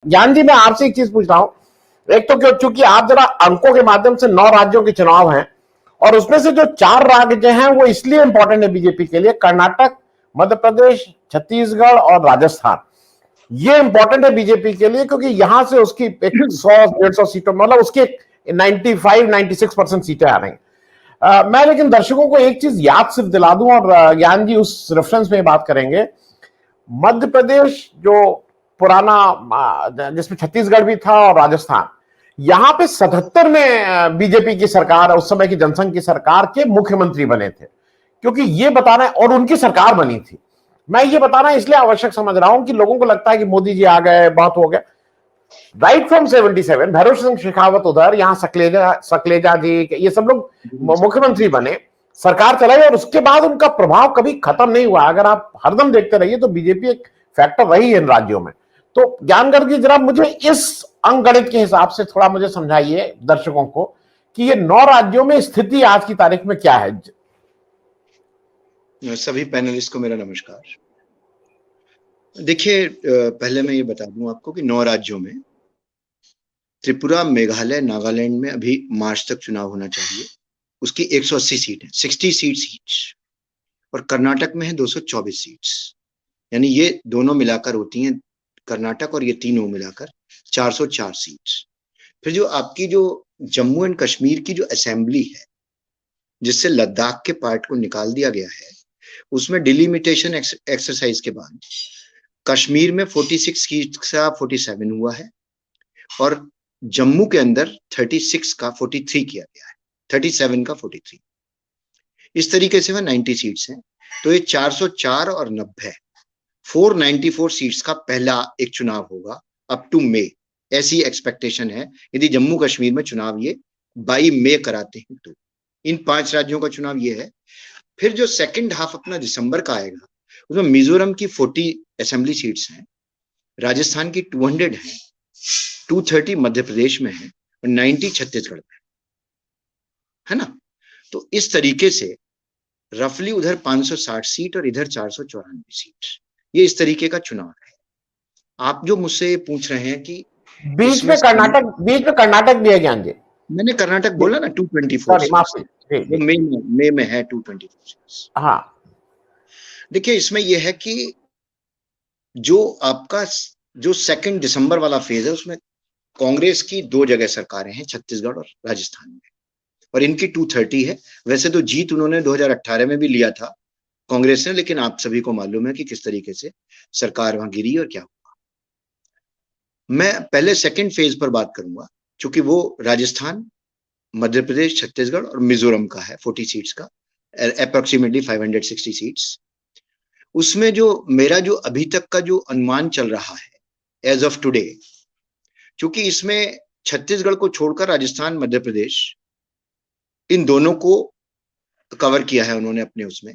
ज्ञान जी, मैं आपसे एक चीज पूछ रहा हूं। एक तो क्यों, चूंकि आप जरा अंकों के माध्यम से 9 राज्यों के चुनाव हैं, और उसमें से जो 4 राज्य हैं वो इसलिए इंपॉर्टेंट है बीजेपी के लिए, कर्नाटक, मध्य प्रदेश, छत्तीसगढ़ और राजस्थान। ये इंपॉर्टेंट है बीजेपी के लिए क्योंकि यहां से उसकी 100-150 सीटों, मतलब उसके 95-96% सीटें आ रही हैं। मैं लेकिन दर्शकों को एक चीज याद सिर्फ दिला दूं, और ज्ञान जी उस रेफरेंस में बात करेंगे। मध्य प्रदेश जो पुराना, जिसमें छत्तीसगढ़ भी था, और राजस्थान, यहां पे 77 में बीजेपी की सरकार, उस समय की जनसंघ की सरकार के मुख्यमंत्री बने थे। क्योंकि ये बताना है, और उनकी सरकार बनी थी। मैं ये बताना इसलिए आवश्यक समझ रहा हूं कि लोगों को लगता है कि मोदी जी आ गए, बहुत हो गया। राइट फ्रॉम 77 भैरव सिंह शेखावत उधर, यहां सकलेजा जी, ये सब लोग मुख्यमंत्री बने, सरकार चलाई, और उसके बाद उनका प्रभाव कभी खत्म नहीं हुआ। अगर आप हरदम देखते रहिए तो बीजेपी एक फैक्टर रही है इन राज्यों में। तो ज्ञान गर्ग जी, जरा मुझे इस अंकगणित के हिसाब से थोड़ा मुझे समझाइए दर्शकों को कि ये 9 राज्यों में स्थिति आज की तारीख में क्या है। सभी पैनलिस्ट को मेरा नमस्कार। देखिए, पहले मैं ये बता दूं आपको कि 9 राज्यों में त्रिपुरा, मेघालय, नागालैंड में अभी मार्च तक चुनाव होना चाहिए। उसकी 180 सीट है, 60 सीट्स ईच। और कर्नाटक में है 224 सीट्स, यानी ये दोनों मिलाकर होती हैं, कर्नाटक और ये तीनों मिलाकर 404 सीट्स। फिर जो आपकी जो जम्मू एंड कश्मीर की जो असेंबली है, जिससे लद्दाख के पार्ट को निकाल दिया गया है, उसमें डिलिमिटेशन एक्सरसाइज के बाद कश्मीर में 46 सीट का 47 हुआ है, और जम्मू के अंदर 36 का 43 किया गया है, 37 का 43। इस तरीके से वह 90 सीट्स हैं। तो ये 404 और 90, 494 सीट्स का पहला एक चुनाव होगा अप टू मई, ऐसी एक्सपेक्टेशन है, यदि जम्मू कश्मीर में चुनाव ये बाई मई कराते हैं तो। इन 5 राज्यों का चुनाव ये है। फिर जो सेकंड हाफ अपना दिसंबर का आएगा, उसमें मिजोरम की 40 असेंबली सीट्स हैं, राजस्थान की 200 है, 230 मध्य प्रदेश में है, और 90 छत्तीसगढ़ में है ना। तो इस तरीके से रफली उधर 560 सीट और इधर 494 सीट, ये इस तरीके का चुनाव है। आप जो मुझसे पूछ रहे हैं कि बीच में कर्नाटक भी है ज्ञान जी। मैंने कर्नाटक बोला ना, 224 सॉरी, माफ कीजिए। वो मई में है 224। हाँ, देखिए, इसमें यह है कि जो आपका जो 2 दिसंबर वाला फेज है, उसमें कांग्रेस की 2 जगह सरकारें हैं, छत्तीसगढ़ और राजस्थान में, और इनकी 230 है। वैसे तो जीत उन्होंने 2018 में भी लिया था कांग्रेस ने, लेकिन आप सभी को मालूम है कि किस तरीके से सरकार वहां गिरी और क्या हुआ। मैं पहले सेकंड फेज पर बात करूंगा, क्योंकि वो राजस्थान, मध्य प्रदेश, छत्तीसगढ़ और मिजोरम का है, 40 सीट्स का, अप्रोक्सीमेटली 560 सीट्स। उसमें जो मेरा जो अभी तक का जो अनुमान चल रहा है एज ऑफ टुडे, क्योंकि इसमें छत्तीसगढ़ को छोड़कर राजस्थान, मध्य प्रदेश, इन दोनों को कवर किया है उन्होंने अपने उसमें।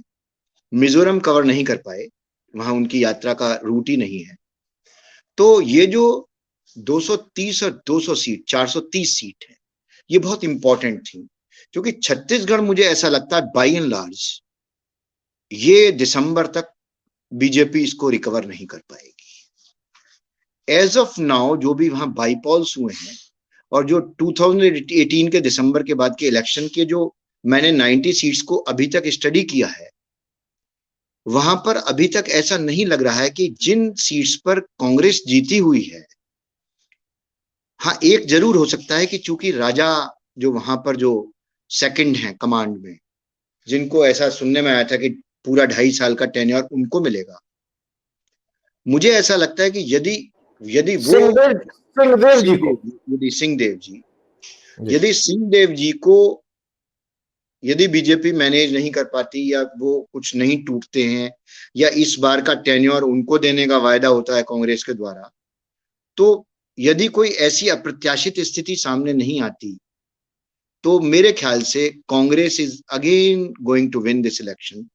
मिजोरम कवर नहीं कर पाए, वहां उनकी यात्रा का रूट ही नहीं है। तो ये जो 230 और 200 सीट, 430 सीट है, ये बहुत इंपॉर्टेंट थी, क्योंकि छत्तीसगढ़ मुझे ऐसा लगता है बाई एंड लार्ज ये दिसंबर तक बीजेपी इसको रिकवर नहीं कर पाएगी। एज ऑफ नाउ जो भी वहां बाईपॉल्स हुए हैं, और जो 2018 के दिसंबर के बाद के इलेक्शन के जो मैंने 90 सीट्स को अभी तक स्टडी किया है, वहां पर अभी तक ऐसा नहीं लग रहा है कि जिन सीट्स पर कांग्रेस जीती हुई है, हाँ एक जरूर हो सकता है कि चूंकि राजा जो वहां पर जो सेकंड हैं कमांड में, जिनको ऐसा सुनने में आया था कि पूरा 2.5 साल का टेन्योर उनको मिलेगा, मुझे ऐसा लगता है कि यदि वो सिंहदेव जी को यदि बीजेपी मैनेज नहीं कर पाती, या वो कुछ नहीं टूटते हैं, या इस बार का टेन्योर उनको देने का वायदा होता है कांग्रेस के द्वारा, तो यदि कोई ऐसी अप्रत्याशित स्थिति सामने नहीं आती, तो मेरे ख्याल से Congress is again going to win this election,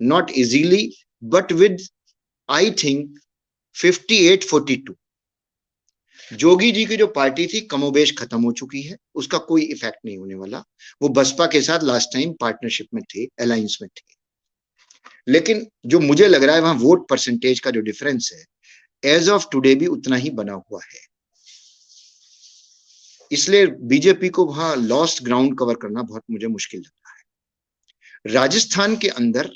not easily but with I think 58-42। Jogi ji की जो पार्टी थी कमोबेश खत्म हो चुकी है, उसका कोई इफेक्ट नहीं होने वाला। वो बसपा के साथ लास्ट टाइम पार्टनरशिप में थे, अलायंस में थे, लेकिन जो मुझे लग रहा है वहां वोट परसेंटेज का जो डिफरेंस है एज ऑफ टुडे भी उतना ही बना हुआ है। इसलिए बीजेपी को वहां लॉस्ट ग्राउंड कवर करना बहुत मुझे मुश्किल लगता है। राजस्थान के अंदर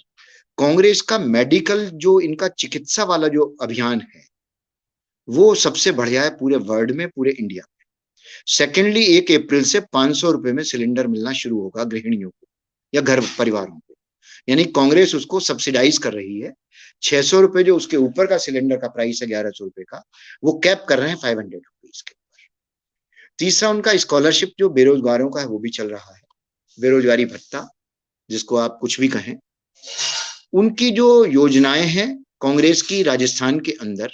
कांग्रेस का मेडिकल जो इनका चिकित्सा वाला जो अभियान है वो सबसे बढ़िया है पूरे वर्ल्ड में, पूरे इंडिया में। सेकेंडली, 1 अप्रैल से 500 रुपए में सिलेंडर मिलना शुरू होगा गृहिणियों को या घर परिवारों को, यानी कांग्रेस उसको सब्सिडाइज कर रही है। 600 रुपए जो उसके ऊपर का सिलेंडर का प्राइस है 1100 रुपए का, वो कैप कर रहे हैं 500 रुपीज के ऊपर। तीसरा, उनका स्कॉलरशिप जो बेरोजगारों का है वो भी चल रहा है, बेरोजगारी भत्ता जिसको आप कुछ भी कहें। उनकी जो योजनाएं हैं कांग्रेस की राजस्थान के अंदर,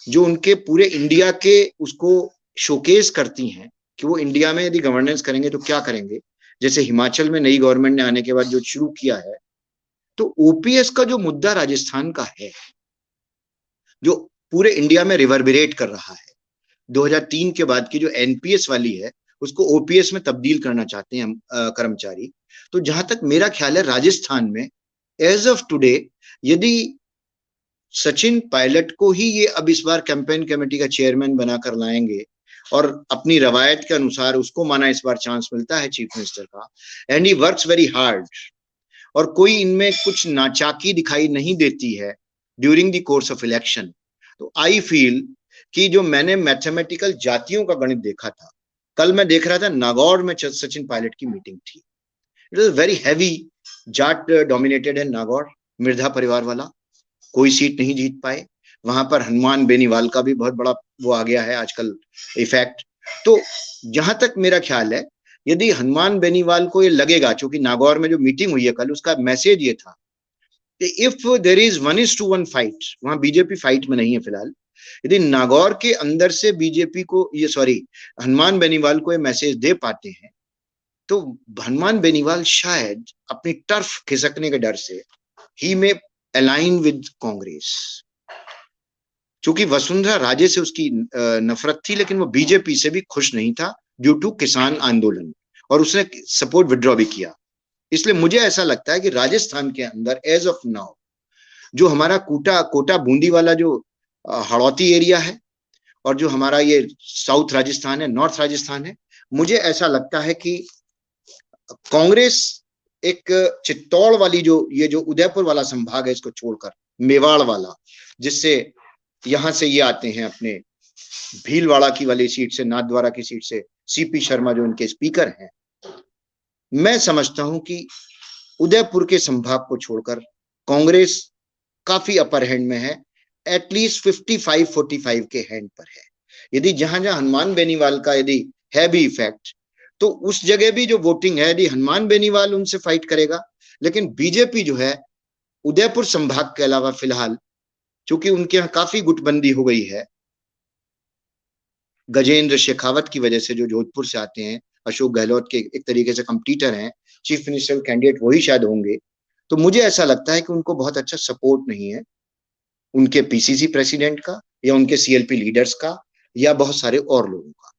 जो उनके पूरे इंडिया के उसको शोकेस करती हैं कि वो इंडिया में यदि गवर्नेंस करेंगे तो क्या करेंगे। जैसे हिमाचल में नई गवर्नमेंट ने आने के बाद जो शुरू किया है, तो ओपीएस का जो मुद्दा राजस्थान का है जो पूरे इंडिया में रिवर्बरेट कर रहा है, 2003 के बाद की जो एनपीएस वाली है उसको ओपीएस में तब्दील करना चाहते हैं कर्मचारी। तो जहां तक मेरा ख्याल है राजस्थान में एज ऑफ टुडे, यदि सचिन पायलट को ही ये अब इस बार कैंपेन कमेटी का चेयरमैन बनाकर लाएंगे और अपनी रवायत के अनुसार उसको माना इस बार चांस मिलता है चीफ मिनिस्टर का, and he works very hard, और कोई इनमें कुछ नाचाकी दिखाई नहीं देती है during the course of election, तो आई फील कि जो मैंने मैथमेटिकल जातियों का गणित देखा था, कल मैं देख रहा था नागौर में सचिन पायलट की मीटिंग थी। It is very heavy, Jat dominated है नागौर, मिर्धा परिवार वाला, कोई सीट नहीं जीत पाए। वहां पर हनुमान बेनीवाल का भी बहुत बड़ा वो आ गया है आजकल इफेक्ट। तो जहां तक मेरा ख्याल है, यदि हनुमान बेनीवाल को ये लगेगा, क्योंकि नागौर में जो मीटिंग हुई है कल उसका मैसेज ये था कि इफ देर इज 1:1 फाइट, वहां बीजेपी फाइट में नहीं है फिलहाल, यदि नागौर के अंदर से बीजेपी को ये हनुमान बेनीवाल को ये मैसेज दे पाते हैं, तो हनुमान बेनीवाल शायद अपनी टर्फ खिसकने के डर से ही में अलाइन विद कांग्रेस, क्योंकि वसुंधरा राजे से उसकी नफरत थी, लेकिन वो बीजेपी से भी खुश नहीं था ड्यू टू किसान आंदोलन, और उसने सपोर्ट विड्रॉ भी किया। इसलिए मुझे ऐसा लगता है कि राजस्थान के अंदर एज ऑफ नाउ जो हमारा कोटा बूंदी वाला जो हड़ौती एरिया है, और जो हमारा ये साउथ राजस्थान है, नॉर्थ राजस्थान है, मुझे ऐसा लगता है कि कांग्रेस एक चित्तौड़ वाली जो ये जो उदयपुर वाला संभाग है इसको छोड़कर मेवाड़ वाला, जिससे यहां से ये आते हैं अपने भीलवाड़ा की वाली सीट से, नाथद्वारा की सीट से सीपी शर्मा जो इनके स्पीकर हैं, मैं समझता हूं कि उदयपुर के संभाग को छोड़कर कांग्रेस काफी अपर हैंड में है, एटलीस्ट 55-45 के हैंड पर है। यदि जहां जहां हनुमान बेनीवाल का यदि है भी इफेक्ट, तो उस जगह भी जो वोटिंग है यदि हनुमान बेनीवाल उनसे फाइट करेगा, लेकिन बीजेपी जो है उदयपुर संभाग के अलावा फिलहाल, चूंकि उनके यहाँ काफी गुटबंदी हो गई है गजेंद्र शेखावत की वजह से, जो जोधपुर से आते हैं, अशोक गहलोत के एक तरीके से कंपटीटर हैं, चीफ मिनिस्टर कैंडिडेट वही शायद होंगे, तो मुझे ऐसा लगता है कि उनको बहुत अच्छा सपोर्ट नहीं है उनके पीसीसी प्रेसिडेंट का या उनके सीएलपी लीडर्स का या बहुत सारे और लोगों का।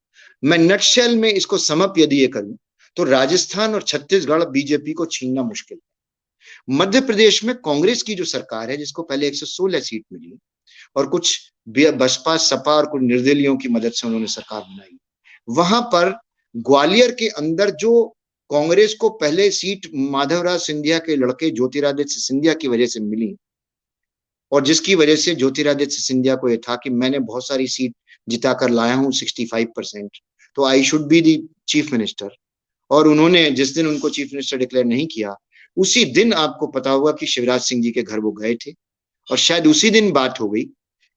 मैं नटशेल में इसको समअप यदि ये करूं तो राजस्थान और छत्तीसगढ़ बीजेपी को छीनना मुश्किल है। मध्य प्रदेश में कांग्रेस की जो सरकार है, जिसको पहले 116 सीट मिली और कुछ बसपा सपा और कुछ निर्दलियों की मदद से उन्होंने सरकार बनाई, वहां पर ग्वालियर के अंदर जो कांग्रेस को पहले सीट माधवराज सिंधिया के लड़के ज्योतिरादित्य सिंधिया की वजह से मिली, और जिसकी वजह से ज्योतिरादित्य सिंधिया को यह था कि मैंने बहुत सारी सीट जिताकर लाया हूं 65%, तो I should be the chief minister, और उन्होंने जिस दिन उनको चीफ मिनिस्टर डिक्लेयर नहीं किया, उसी दिन आपको पता होगा कि शिवराज सिंह जी के घर वो गए थे, और शायद उसी दिन बात हो गई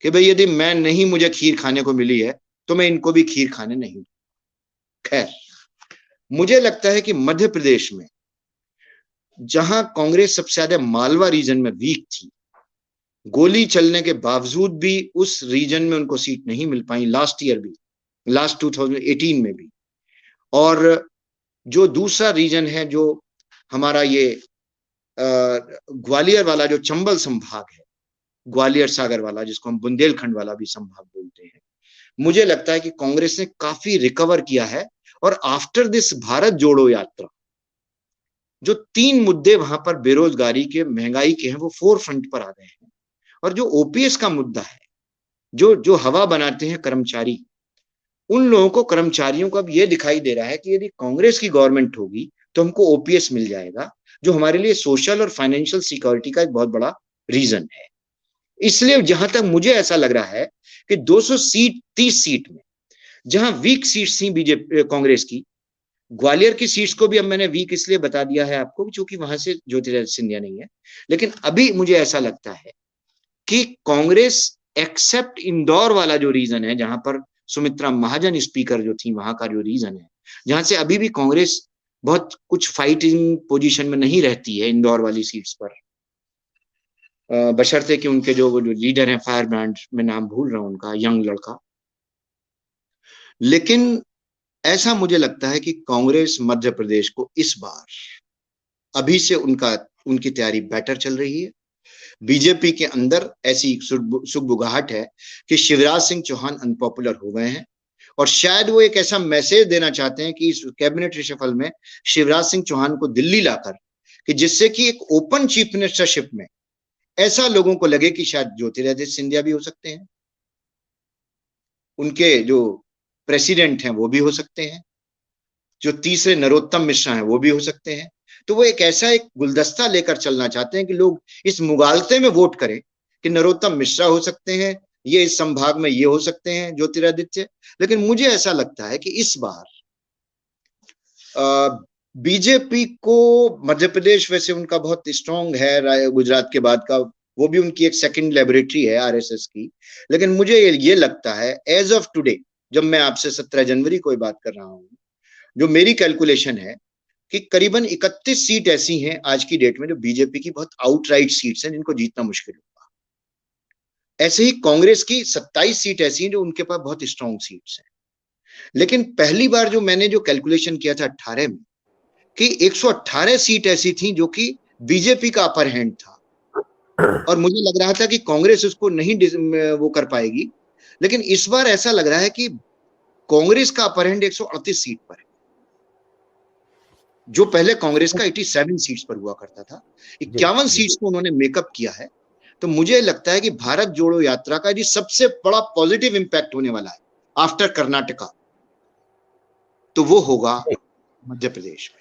कि भाई यदि मैं नहीं, मुझे खीर खाने को मिली है तो मैं इनको भी खीर खाने नहीं। खैर, मुझे लगता है कि मध्य प्रदेश में जहां कांग्रेस सबसे ज्यादा मालवा रीजन में वीक थी, गोली चलने के बावजूद भी उस रीजन में उनको सीट नहीं मिल पाई, लास्ट ईयर भी, लास्ट 2018 में भी। और जो दूसरा रीजन है जो हमारा ये ग्वालियर वाला जो चंबल संभाग है, ग्वालियर सागर वाला, जिसको हम बुंदेलखंड वाला भी संभाग बोलते हैं, मुझे लगता है कि कांग्रेस ने काफी रिकवर किया है। और आफ्टर दिस भारत जोड़ो यात्रा, जो 3 मुद्दे वहां पर बेरोजगारी के, महंगाई के हैं, वो फोर फ्रंट पर आ गए हैं। और जो ओपीएस का मुद्दा है, जो हवा बनाते हैं कर्मचारी, उन लोगों को, कर्मचारियों को अब ये दिखाई दे रहा है कि यदि कांग्रेस की गवर्नमेंट होगी तो हमको ओपीएस मिल जाएगा, जो हमारे लिए सोशल और फाइनेंशियल सिक्योरिटी का एक बहुत बड़ा रीजन है। इसलिए जहां तक मुझे ऐसा लग रहा है कि 200 सीट 30 सीट में जहां वीक सीट्स थी बीजेपी कांग्रेस की, ग्वालियर की सीट्स को भी अब मैंने वीक इसलिए बता दिया है आपको क्योंकि वहां से ज्योतिरादित्य सिंधिया नहीं है, लेकिन अभी मुझे ऐसा लगता है कि कांग्रेस एक्सेप्ट इंदौर वाला जो रीजन है, जहां पर सुमित्रा महाजन स्पीकर जो थी, वहां का जो रीजन है, जहां से अभी भी कांग्रेस बहुत कुछ फाइटिंग पोजीशन में नहीं रहती है इंदौर वाली सीट्स पर, बशर्ते कि उनके जो लीडर हैं फायर ब्रांड, में नाम भूल रहा हूं उनका, यंग लड़का। लेकिन ऐसा मुझे लगता है कि कांग्रेस मध्य प्रदेश को इस बार अभी से उनकी तैयारी बेटर चल रही है। बीजेपी के अंदर ऐसी सुगबुगाहट है कि शिवराज सिंह चौहान अनपॉपुलर हो गए हैं और शायद वो एक ऐसा मैसेज देना चाहते हैं कि इस कैबिनेट रिशफल में शिवराज सिंह चौहान को दिल्ली लाकर, कि जिससे कि एक ओपन चीफ मिनिस्टरशिप में ऐसा लोगों को लगे कि शायद ज्योतिरादित्य सिंधिया भी हो सकते हैं, उनके जो प्रेसिडेंट हैं वो भी हो सकते हैं, जो तीसरे नरोत्तम मिश्रा हैं वो भी हो सकते हैं। तो वो एक ऐसा एक गुलदस्ता लेकर चलना चाहते हैं कि लोग इस मुगालते में वोट करें कि नरोत्तम मिश्रा हो सकते हैं, ये इस संभाग में ये हो सकते हैं ज्योतिरादित्य। लेकिन मुझे ऐसा लगता है कि इस बार बीजेपी को मध्य प्रदेश वैसे उनका बहुत स्ट्रांग है, गुजरात के बाद का, वो भी उनकी एक सेकंड लेबोरेटरी है आरएसएस की। लेकिन मुझे ये लगता है एज ऑफ टुडे, जब मैं आपसे 17 जनवरी को बात कर रहा हूं, जो मेरी कैलकुलेशन है कि करीबन 31 सीट ऐसी हैं आज की डेट में जो बीजेपी की बहुत आउटराइट सीट्स हैं, जिनको जीतना मुश्किल होगा। ऐसे ही कांग्रेस की 27 सीट ऐसी हैं जो उनके पास बहुत स्ट्रांग सीट्स हैं। लेकिन पहली बार जो मैंने जो कैलकुलेशन किया था 18 में, कि 118 सीट ऐसी थी जो कि बीजेपी का अपर हैंड था, और मुझे लग रहा था कि कांग्रेस उसको नहीं वो कर पाएगी। लेकिन इस बार ऐसा लग रहा है कि कांग्रेस का अपर हैंड 138 सीट पर है, जो पहले कांग्रेस का 87 सीट्स पर हुआ करता था। 51 सीट्स को उन्होंने मेकअप किया है। तो मुझे लगता है कि भारत जोड़ो यात्रा का यदि सबसे बड़ा पॉजिटिव इंपैक्ट होने वाला है आफ्टर कर्नाटका, तो वो होगा मध्य प्रदेश में।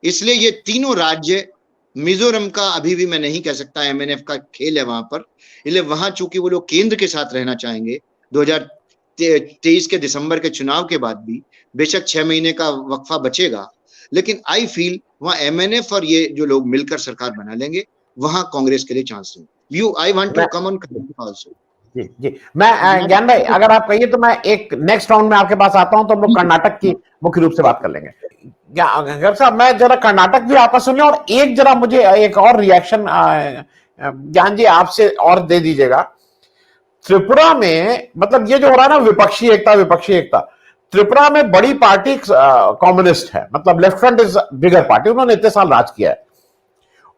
इसलिए ये तीनों राज्य, मिजोरम का अभी भी मैं नहीं कह सकता, एमएनएफ का खेल है वहां पर, इसलिए वहां चूंकि वो लोग केंद्र के साथ रहना चाहेंगे 2023 के दिसंबर के चुनाव के बाद भी, बेशक 6 महीने का वक्फा बचेगा, लेकिन आई फील वहां एमएनएफ और ये जो लोग मिलकर सरकार बना लेंगे, वहां कांग्रेस के लिए चांस है। You I want to come on also. जी जी, मैं ज्ञान भाई, अगर आप कहिए तो मैं एक नेक्स्ट राउंड में आपके पास आता हूं, तो हम लोग कर्नाटक की मुख्य रूप से बात कर लेंगे। घर साहब, मैं जरा कर्नाटक भी आपस सुन, और एक जरा मुझे एक और रिएक्शन ज्ञान जी आपसे और दे दीजिएगा। त्रिपुरा में मतलब ये जो हो रहा है ना, विपक्षी एकता, त्रिपुरा में बड़ी पार्टी कम्युनिस्ट है, मतलब left front is bigger party, उन्होंने इतने साल राज किया है,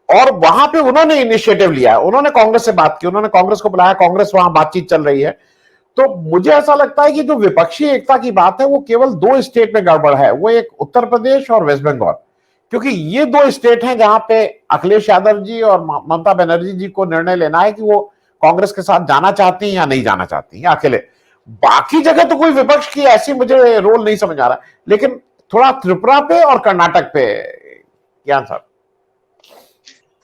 और वहां पे उन्होंने इनिशिएटिव लिया है, उन्होंने कांग्रेस से बात की, उन्होंने कांग्रेस को बुलाया, कांग्रेस वहां बातचीत चल रही है। तो मुझे ऐसा लगता है कि जो विपक्षी एकता की बात है वो केवल 2 स्टेट में गड़बड़ है, वो एक उत्तर प्रदेश और वेस्ट बंगाल, क्योंकि ये 2 स्टेट हैं जहां पे अखिलेश यादव जी और ममता बनर्जी जी को निर्णय लेना है कि वो कांग्रेस के साथ जाना चाहती हैं या नहीं जाना चाहती हैं अकेले। बाकी जगह तो कोई विपक्ष की ऐसी मुझे रोल नहीं समझ आ रहा, लेकिन थोड़ा त्रिपुरा पे और कर्नाटक पे ज्ञान साहब।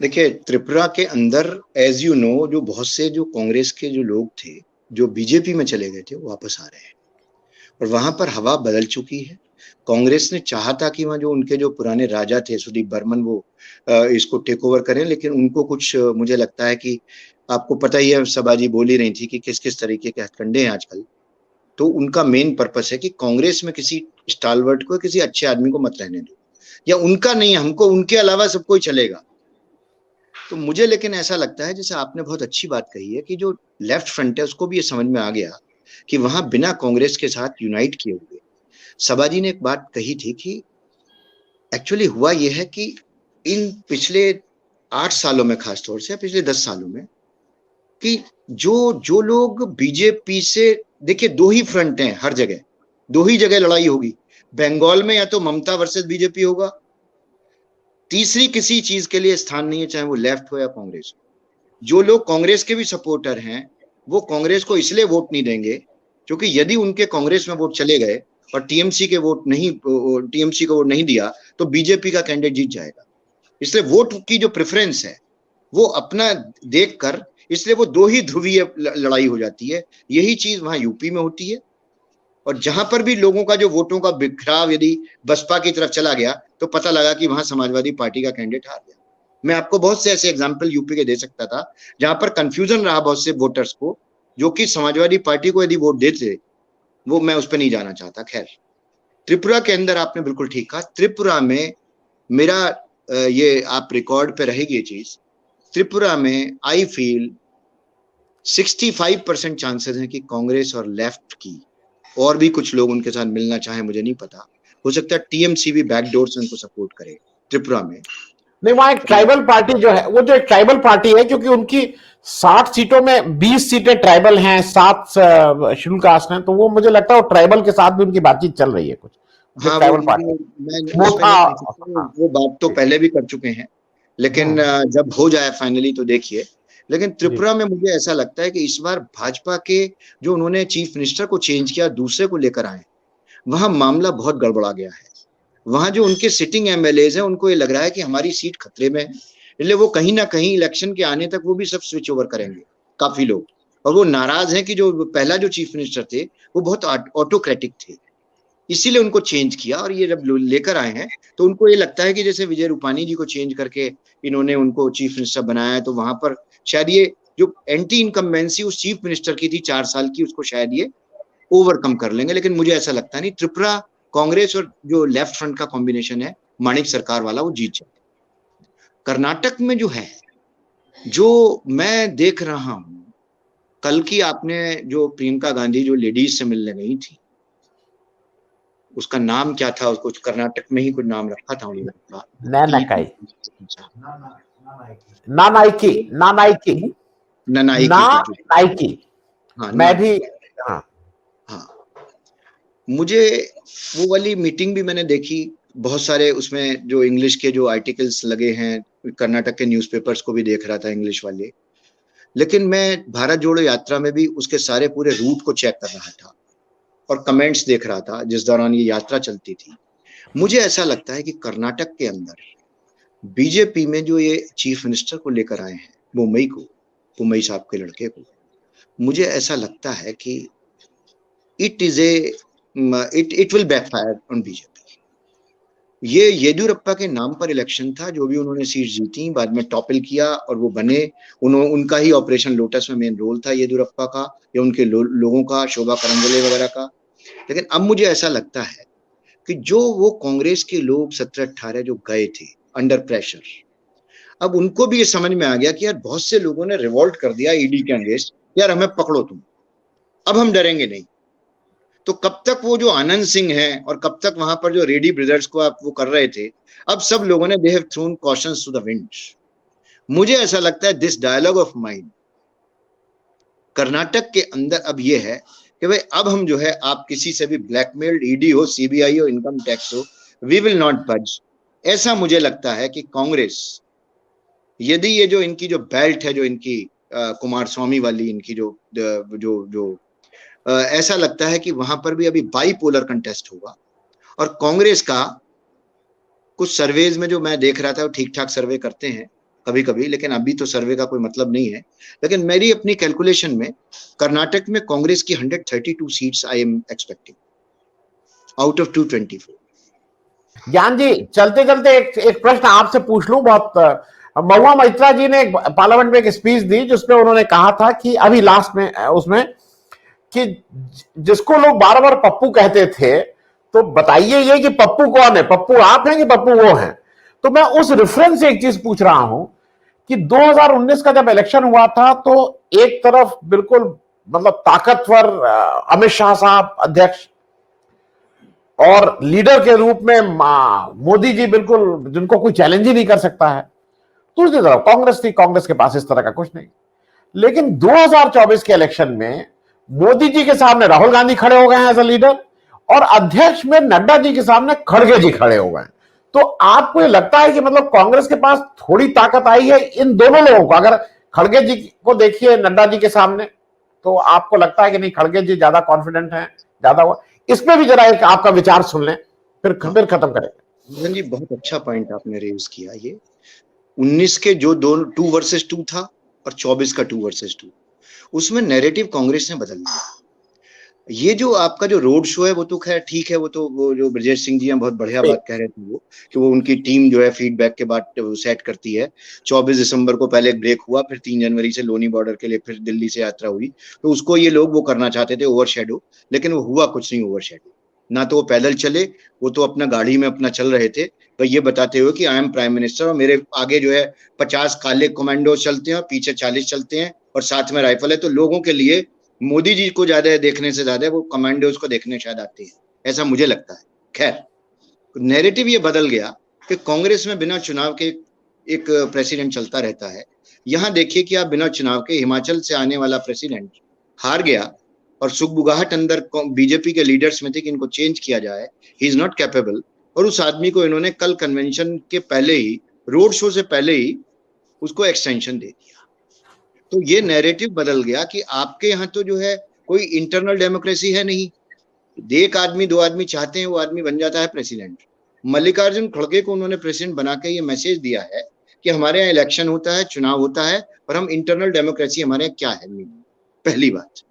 देखिए, त्रिपुरा के अंदर एज यू नो, जो बहुत से जो कांग्रेस के जो लोग थे जो बीजेपी में चले गए थे, वो वापस आ रहे हैं, और वहां पर हवा बदल चुकी है। कांग्रेस ने चाहा था कि वहां जो उनके जो पुराने राजा थे सुदीप बर्मन, वो इसको टेक ओवर करें, लेकिन उनको कुछ मुझे लगता है कि आपको पता ही है, सभाजी बोल ही रही थी कि किस किस तरीके के हथकंडे हैं आजकल। तो उनका मेन पर्पस है कि कांग्रेस में किसी स्टालवर्ट को, किसी अच्छे आदमी को मत रहने दो, या उनका नहीं, हमको उनके अलावा सब कोई चलेगा। तो मुझे लेकिन ऐसा लगता है, जैसे आपने बहुत अच्छी बात कही है, कि जो लेफ्ट फ्रंट है उसको भी ये समझ में आ गया कि वहां बिना कांग्रेस के साथ यूनाइट किए हुए, सभाजी ने एक बात कही थी कि एक्चुअली हुआ यह है कि इन पिछले 8 सालों में, खासतौर से पिछले 10 सालों में, कि जो लोग बीजेपी से, देखिए 2 ही फ्रंट हैं हर जगह, 2 ही जगह लड़ाई होगी। बंगाल में या तो ममता वर्सेस बीजेपी होगा, तीसरी किसी चीज के लिए स्थान नहीं है, चाहे वो लेफ्ट हो या कांग्रेस। जो लोग कांग्रेस के भी सपोर्टर हैं वो कांग्रेस को इसलिए वोट नहीं देंगे क्योंकि यदि उनके कांग्रेस में वोट चले गए और टीएमसी को वोट नहीं दिया तो बीजेपी का कैंडिडेट जीत जाएगा। इसलिए वोट की जो प्रेफरेंस है वो अपना देखकर, इसलिए वो दो ही ध्रुवीय लड़ाई हो जाती है। यही चीज वहां यूपी में होती है, और जहां पर भी लोगों का जो वोटों का बिखराव यदि बसपा की तरफ चला गया तो पता लगा कि वहां समाजवादी पार्टी का कैंडिडेट हार गया। मैं आपको बहुत से ऐसे एग्जाम्पल यूपी के दे सकता था जहां पर कंफ्यूजन रहा बहुत से वोटर्स को, जो कि समाजवादी पार्टी को यदि वोट देते, वो मैं उस पर नहीं जाना चाहता। खैर, त्रिपुरा के अंदर आपने बिल्कुल ठीक कहा। त्रिपुरा में मेरा ये आप रिकॉर्ड पे रहेगी ये चीज, त्रिपुरा में आई फील 65% चांसेस हैं कि कांग्रेस और लेफ्ट की और भी कुछ लोग उनके साथ मिलना चाहे, मुझे नहीं पता, हो सकता है टीएमसी भी बैकडोर से उनको सपोर्ट करे त्रिपुरा में। नहीं, वहां एक ट्राइबल पार्टी जो है, वो जो एक ट्राइबल पार्टी है, क्योंकि उनकी 60 सीटों में 20 सीटें ट्राइबल हैं, 7 शेड्यूल कास्ट हैं, तो वो मुझे लगता है वो ट्राइबल के साथ भी उनकी बातचीत चल रही है कुछ। हाँ, ट्राइबल पार्टी वो बात तो पहले भी कर चुके हैं, लेकिन जब हो जाए फाइनली तो देखिए। लेकिन त्रिपुरा में मुझे ऐसा लगता है कि इस बार भाजपा के जो उन्होंने चीफ मिनिस्टर को चेंज किया, दूसरे को लेकर आए, वहां मामला बहुत गड़बड़ा गया है। वहां जो उनके सिटिंग एमएलएज हैं, उनको ये लग रहा है कि हमारी सीट खतरे में है, इसलिए वो कहीं ना कहीं इलेक्शन के आने तक वो भी सब स्विच ओवर करेंगे, काफी लोग। और वो नाराज हैं कि जो पहला जो चीफ मिनिस्टर थे वो बहुत ऑटोक्रेटिक थे, इसीलिए उनको चेंज किया। और ये जब लेकर आए हैं तो उनको ये लगता है कि जैसे विजय रूपानी जी को चेंज करके इन्होंने उनको चीफ मिनिस्टर बनाया है, तो वहां पर शायद ये जो एंटी इनकम्बेंसी उस चीफ मिनिस्टर की थी 4 साल की, उसको शायद ये ओवरकम कर लेंगे। लेकिन मुझे ऐसा लगता नहीं। त्रिपुरा कांग्रेस और जो लेफ्ट फ्रंट का कॉम्बिनेशन है माणिक सरकार वाला, वो जीत जाए। कर्नाटक में जो है, जो मैं देख रहा हूं, कल की आपने जो प्रियंका गांधी जो लेडीज से मिलने गई थी, उसका नाम क्या था, उसको कर्नाटक में ही कुछ नाम रखा था उन्होंने, नानाइकी। हाँ, मैं भी हाँ, मुझे वो वाली मीटिंग भी मैंने देखी, बहुत सारे उसमें जो इंग्लिश के जो आर्टिकल्स लगे हैं, कर्नाटक के न्यूज़पेपर्स को भी देख रहा था इंग्लिश वाले। लेकिन मैं भारत जोड़ो यात्रा में भी उसके सारे पूरे रूट को चेक कर रहा था और कमेंट्स देख रहा था जिस दौरान ये यात्रा चलती थी। मुझे ऐसा लगता है कि कर्नाटक के अंदर बीजेपी में जो ये चीफ मिनिस्टर को लेकर आए हैं, पुम्मई साहब के लड़के को, मुझे ऐसा लगता है कि it will backfire on BJP. ये येदियुरप्पा के नाम पर इलेक्शन था, जो भी उन्होंने सीट जीती, बाद में टॉपल किया और वो बने। उनका ही ऑपरेशन लोटस में मेन रोल था, येदियुरप्पा का या उनके लोगों का, शोभा करंदले वगैरह का। लेकिन अब मुझे ऐसा लगता है कि जो वो कांग्रेस के लोग 17-18 जो गए थे अंडर प्रेशर, अब उनको भी ये समझ में आ गया कि यार बहुत से लोगों ने रिवॉल्ट कर दिया ईडी के अगेंस्ट, यार हमें पकड़ो तुम, अब हम डरेंगे नहीं। तो कब तक वो जो आनंद सिंह हैं और कब तक वहां पर जो रेड्डी ब्रदर्स को आप वो कर रहे थे, अब सब लोगों ने they have thrown cautions to the winds. मुझे ऐसा लगता है this dialogue of mind Karnataka के अंदर अब ये है कि भाई अब हम जो है, आप किसी से भी ब्लैकमेल्ड, ईडी हो, सीबीआई हो, इनकम टैक्स हो, वी विल नॉट बज। ऐसा मुझे लगता है कि कांग्रेस, यदि ये जो इनकी जो बेल्ट है, जो इनकी कुमार स्वामी वाली इनकी जो ऐसा लगता है कि वहां पर भी अभी बाईपोलर कंटेस्ट होगा। और कांग्रेस का कुछ सर्वेज में जो मैं देख रहा था, वो ठीक ठाक सर्वे करते हैं कभी कभी, लेकिन अभी तो सर्वे का कोई मतलब नहीं है। लेकिन मेरी अपनी कैलकुलेशन में कर्नाटक में कांग्रेस की 132 seats I am expecting out of 224। ज्ञान जी, चलते चलते एक प्रश्न आपसे पूछ लूं। बहुत महुआ मैत्रा जी ने पार्लियामेंट में एक स्पीच दी जिसमें उन्होंने कहा था कि अभी लास्ट में उसमें कि जिसको लोग बार बार पप्पू कहते थे, तो बताइए ये कि पप्पू कौन है, पप्पू आप हैं कि पप्पू वो हैं। तो मैं उस रेफरेंस से एक चीज पूछ रहा हूं कि 2019 का जब इलेक्शन हुआ था, तो एक तरफ बिल्कुल मतलब ताकतवर अमित शाह साहब अध्यक्ष और लीडर के रूप में मोदी जी, बिल्कुल जिनको कोई चैलेंज ही नहीं कर सकता है। दूसरी तरफ कांग्रेस थी, कांग्रेस के पास इस तरह का कुछ नहीं। लेकिन 2024 के इलेक्शन में मोदी जी के सामने राहुल गांधी खड़े हो गए हैं एज अ लीडर, और अध्यक्ष में नड्डा जी के सामने खड़गे जी खड़े हो गए। तो आपको ये लगता है कि मतलब कांग्रेस के पास थोड़ी ताकत आई है इन दोनों लोगों को? अगर खड़गे जी को देखिए नड्डा जी के सामने, तो आपको लगता है कि नहीं खड़गे जी ज्यादा कॉन्फिडेंट हैं, ज्यादा हुआ? इसमें भी जरा एक आपका विचार सुन लें, फिर खत्म करेंगे। जी बहुत अच्छा पॉइंट आपने रेज किया। ये 19 के जो दोनों 2 वर्सेस 2 था और 24 का 2 वर्सेस 2, उसमें नैरेटिव कांग्रेस ने बदल दिया। ये जो आपका जो रोड शो है वो तो खैर ठीक है, वो तो वो जो ब्रजेश सिंह जी हैं बहुत बढ़िया बात कह रहे थे वो, कि वो उनकी टीम जो है फीडबैक के बाद सेट करती है। 24 दिसंबर को पहले एक ब्रेक हुआ, फिर 3 जनवरी से लोनी बॉर्डर के लिए फिर दिल्ली से यात्रा हुई, तो उसको ये लोग वो करना चाहते थे ओवरशैडो, लेकिन वो हुआ कुछ नहीं ओवरशैडो। ना तो वो पैदल चले, वो तो अपना गाड़ी में अपना चल रहे थे, तो ये बताते हुए कि आई एम प्राइम मिनिस्टर और मेरे आगे जो है 50 काले कमांडो चलते हैं और पीछे 40 चलते हैं और साथ में राइफल है। तो लोगों के लिए मोदी जी को ज्यादा देखने से ज्यादा वो कमांडोज को देखने शायद आते हैं, ऐसा मुझे लगता है। खैर, नैरेटिव ये बदल गया कि कांग्रेस में बिना चुनाव के एक प्रेसिडेंट चलता रहता है। यहां देखिए कि आप बिना चुनाव के हिमाचल से आने वाला प्रेसिडेंट हार गया और सुगबुगाहट अंदर बीजेपी के लीडर्स में थी कि इनको चेंज किया जाए, ही इज नॉट कैपेबल, और उस आदमी को इन्होंने कल कन्वेंशन के पहले ही, रोड शो से पहले ही उसको एक्सटेंशन दे दिया। तो ये नैरेटिव बदल गया कि आपके यहाँ तो जो है कोई इंटरनल डेमोक्रेसी है नहीं, एक आदमी 2 आदमी चाहते हैं वो आदमी बन जाता है प्रेसिडेंट। मल्लिकार्जुन खड़गे को उन्होंने प्रेसिडेंट बना के ये मैसेज दिया है कि हमारे यहाँ इलेक्शन होता है, चुनाव होता है, और हम इंटरनल डेमोक्रेसी हमारे यहाँ क्या है। पहली बात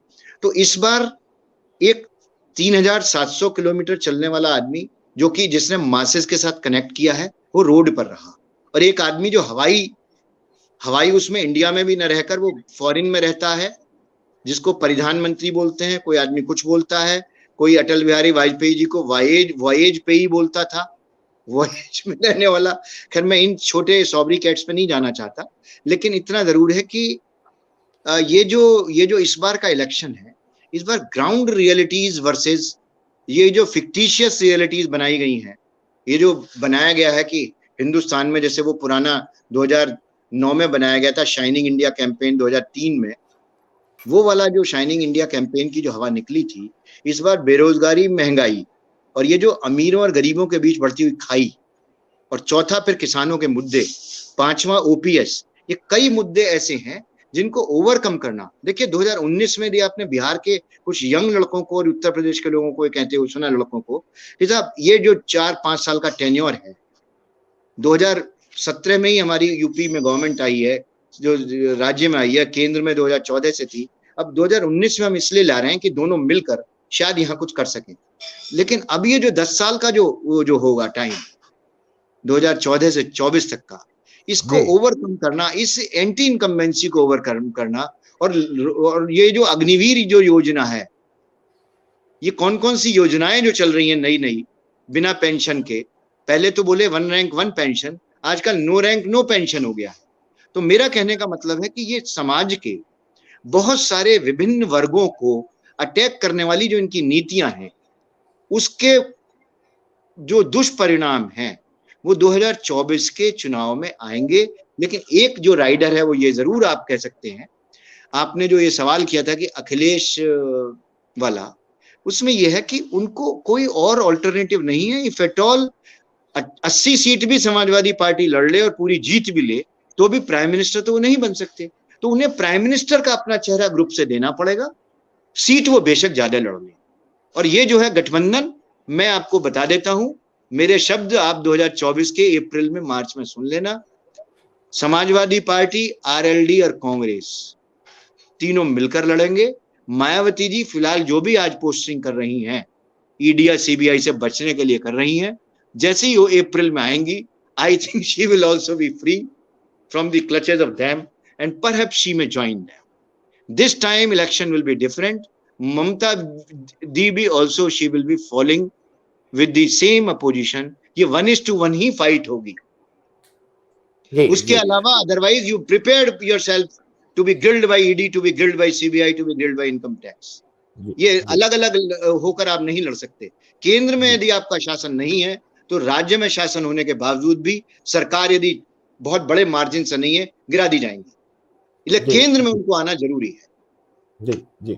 तो इस बार एक 3700 किलोमीटर चलने वाला आदमी जो कि जिसने मासेस के साथ कनेक्ट किया है वो रोड पर रहा, और एक आदमी जो हवाई उसमें इंडिया में भी न रहकर वो फॉरेन में रहता है, जिसको परिधान मंत्री बोलते हैं, कोई आदमी कुछ बोलता है, कोई अटल बिहारी वाजपेयी जी को वॉयेज पे ही बोलता था, वॉयेज में रहने वाला। खैर मैं इन छोटे सॉबरी कैट्स पे नहीं जाना चाहता, लेकिन इतना जरूर है कि ये जो इस बार का इलेक्शन है, इस बार ग्राउंड रियलिटीज वर्सेस ये जो फिक्टिशियस रियलिटीज बनाई गई हैं, ये जो बनाया गया है कि हिंदुस्तान में जैसे वो पुराना 2009 में बनाया गया था शाइनिंग इंडिया कैंपेन 2003 में, वो वाला जो शाइनिंग इंडिया कैंपेन की जो हवा निकली थी, इस बार बेरोजगारी, महंगाई, और ये जो अमीरों और गरीबों के बीच बढ़ती हुई खाई, और चौथा फिर किसानों के मुद्दे, पांचवा ओपीएस, ये कई मुद्दे ऐसे हैं जिनको ओवरकम करना। देखिए 2019 में भी आपने बिहार के कुछ यंग लड़कों को और उत्तर प्रदेश के लोगों को कहते हुए सुना, लड़कों को कि साहब ये जो 4-5 साल का टेन्योर है, 2017 में ही हमारी यूपी में गवर्नमेंट आई है, जो राज्य में आई है, केंद्र में 2014 से थी, अब 2019 में हम इसलिए ला रहे हैं कि दोनों मिलकर शायद यहाँ कुछ कर सकें। लेकिन अब ये जो 10 साल का जो होगा टाइम 2014 से 24 तक का, इसको ओवरकम करना, इस एंटी इनकम्बेंसी को ओवरकम करना, और ये जो अग्निवीर जो योजना है, ये कौन कौन सी योजनाएं जो चल रही हैं नई नई बिना पेंशन के, पहले तो बोले 1 रैंक 1 पेंशन, आजकल नो रैंक नो पेंशन हो गया है। तो मेरा कहने का मतलब है कि ये समाज के बहुत सारे विभिन्न वर्गों को अटैक करने वाली जो इनकी नीतियां हैं, उसके जो दुष्परिणाम हैं वो 2024 के चुनाव में आएंगे। लेकिन एक जो राइडर है वो ये जरूर आप कह सकते हैं, आपने जो ये सवाल किया था कि अखिलेश वाला, उसमें यह है कि उनको कोई और ऑल्टरनेटिव नहीं है। इफ एट ऑल 80 सीट भी समाजवादी पार्टी लड़ ले और पूरी जीत भी ले, तो भी प्राइम मिनिस्टर तो वो नहीं बन सकते, तो उन्हें प्राइम मिनिस्टर का अपना चेहरा ग्रुप से देना पड़ेगा, सीट वो बेशक ज्यादा लड़ ले। और ये जो है गठबंधन, मैं आपको बता देता हूं, मेरे शब्द आप 2024 के अप्रैल में मार्च में सुन लेना, समाजवादी पार्टी, आरएलडी और कांग्रेस तीनों मिलकर लड़ेंगे। मायावती जी फिलहाल जो भी आज पोस्टिंग कर रही हैं ईडी या सीबीआई से बचने के लिए कर रही हैं, जैसे ही वो अप्रैल में आएंगी, I think she will also be free from the clutches of them and perhaps she may join them. This time election will be different. Mamta Didi also she will be falling with the same opposition. ये 1:1 ही fight होगी। उसके अलावा otherwise you prepared yourself to be grilled by ED, to be grilled by CBI, to be grilled by income tax. ये अलग अलग होकर आप नहीं लड़ सकते। केंद्र में यदि आपका शासन नहीं है तो राज्य में शासन होने के बावजूद भी सरकार यदि बहुत बड़े मार्जिन से नहीं है, गिरा दी जाएंगी। इसलिए केंद्र में उनको आना जरूरी है। जी जी।